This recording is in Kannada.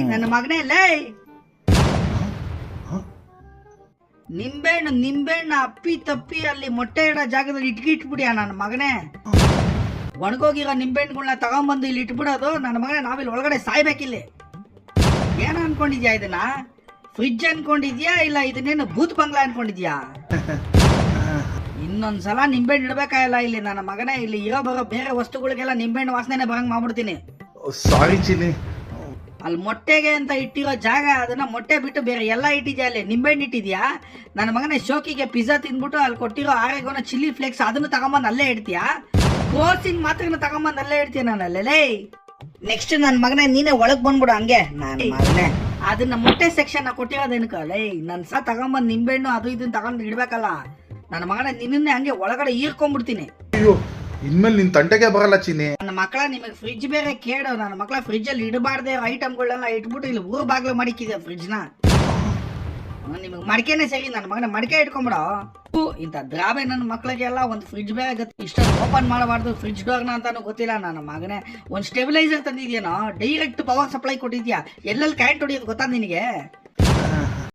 ನನ್ನ ಮಗನೇ ಲೇ, ನಿಂಬೆಹಣ್ಣು ಅಪ್ಪಿ ತಪ್ಪಿ ಅಲ್ಲಿ ಮೊಟ್ಟೆ ಇಡೋ ಜಾಗದಲ್ಲಿ ಇಟ್ಬಿಡಿಯ ನನ್ನ ಮಗನೇ. ಒಣಗೋಗಿರೋ ನಿಂಬೆಹಣ್ಣುಗಳನ್ನ ತಗೊಂಬಂದು ಇಲ್ಲಿ ಇಟ್ಬಿಡೋದು ನನ್ನ ಮಗನೇ. ನಾವಿಲ್ಲಿ ಒಳಗಡೆ ಸಾಯ್ಬೇಕಿಲ್ಲಿ. ಏನ ಅನ್ಕೊಂಡಿದ್ಯಾ ಇದನ್ನ? ಫ್ರಿಡ್ಜ್ ಅನ್ಕೊಂಡಿದ್ಯಾ ಇಲ್ಲ ಇದನ್ನೇನು ಭೂತ್ ಬಂಗ್ಲಾ ಅನ್ಕೊಂಡಿದ್ಯಾ? ಇನ್ನೊಂದ್ಸಲ ನಿಂಬೆಹಣ್ಣು ಇಡ್ಬೇಕಾಗಿಲ್ಲ ಇಲ್ಲಿ ನನ್ನ ಮಗನೇ. ಇಲ್ಲಿ ಇರೋ ಬರೋ ಬೇರೆ ವಸ್ತುಗಳಿಗೆಲ್ಲ ನಿಂಬೆಹಣ್ಣು ವಾಸನೆ ಬರಂಗ್ ಮಾಡ್ಬಿಡ್ತೀನಿ. ಸಾರಿ ಚಿನ್ನಿ. ಅಲ್ಲಿ ಮೊಟ್ಟೆಗೆ ಅಂತ ಇಟ್ಟಿರೋ ಜಾಗ, ಅದನ್ನ ಮೊಟ್ಟೆ ಬಿಟ್ಟು ಬೇರೆ ಎಲ್ಲ ಇಟ್ಟಿದ್ಯಾ? ಅಲ್ಲಿ ನಿಂಬೆಹಣ್ಣು ಇಟ್ಟಿದ್ಯಾ? ನನ್ನ ಮಗನೇ ಶೋಕಿಗೆ ಪಿಜ್ಜಾ ತಿಂದ್ಬಿಟ್ಟು ಅಲ್ಲಿ ಕೊಟ್ಟಿರೋ ಆರೆಗೋನ ಚಿಲ್ಲಿ ಫ್ಲೇಕ್ಸ್ ಅದನ್ನು ತಗೊಂಬಂದು ಅಲ್ಲೇ ಇಡ್ತೀಯಾ? ಕೋಸಿನ ಮಾತ್ರ ತಗೊಂಬಂದು ಅಲ್ಲೇ ಇಡ್ತೀಯ ನಾನು ಅಲ್ಲೇ. ನೆಕ್ಸ್ಟ್ ನನ್ನ ಮಗನೇ ನೀನೇ ಒಳಗ್ ಬಂದ್ಬಿಡು ಹಂಗೆ. ನನ್ನ ಮಗನೇ ಅದನ್ನ ಮೊಟ್ಟೆ ಸೆಕ್ಷನ್ ಕೊಟ್ಟಿರೋದೇನಕಲ್ಲೇ. ನನ್ ತಗೊಂಬಂದ್ ನಿಂಬೆಹಣ್ಣು ಅದು ಇದನ್ನ ತಗೊಂಡು ಇಡ್ಬೇಕಲ್ಲ ನನ್ನ ಮಗನೇ. ನಿನ್ನೆ ಹಂಗೆ ಒಳಗಡೆ ಈರ್ಕೊಂಡ್ಬಿಡ್ತೀನಿ. ಅಯ್ಯೋ, ಇನ್ಮೇಲೆ ನಿನ್ ತಂಟೆಗೆ ಬರಲ್ಲ ಚಿನ್ನಿ. ನನ್ನ ಮಕ್ಕಳ ನಿಮಗೆ ಫ್ರಿಡ್ಜ್ ಬೇರೆ ಕೇಳು. ನನ್ನ ಮಕ್ಕಳ ಫ್ರಿಡ್ಜ್ ಅಲ್ಲಿ ಇಡಬಾರ್ದೆ ಐಟಮ್ಗಳನ್ನ ಇಟ್ಬಿಟ್ಟು ಇಲ್ಲಿ ಊರ್ ಬಾಗ್ಲು ಮಾಡಿಕ್ಕಿದೆ ಫ್ರಿಡ್ಜ್ ನ. ನಿಮಗೆ ಮಡಿಕೆನೆ ಸರಿ ನನ್ನ ಮಗನ, ಮಡಿಕೆ ಇಟ್ಕೊಂಬಿಡ. ಇಂಥ ದ್ರಾಬೆ ನನ್ನ ಮಕ್ಕಳಿಗೆಲ್ಲ ಒಂದು ಫ್ರಿಡ್ಜ್ ಬೇರೆ ಗೊತ್ತು. ಇಷ್ಟೊಂದು ಓಪನ್ ಮಾಡಬಾರ್ದು ಫ್ರಿಡ್ಜ್ ಡೋರ್ನ ಅಂತಾನು ಗೊತ್ತಿಲ್ಲ ನನ್ನ ಮಗನೇ. ಒಂದು ಸ್ಟೆಬಿಲೈಸರ್ ತಂದಿದ್ಯೇನೋ, ಡೈರೆಕ್ಟ್ ಪವರ್ ಸಪ್ಲೈ ಕೊಟ್ಟಿದ್ಯಾ. ಎಲ್ಲೆಲ್ಲಿ ಕರೆಂಟ್ ಹೊಡಿಯೋದು ಗೊತ್ತಾ ನಿನಗೆ?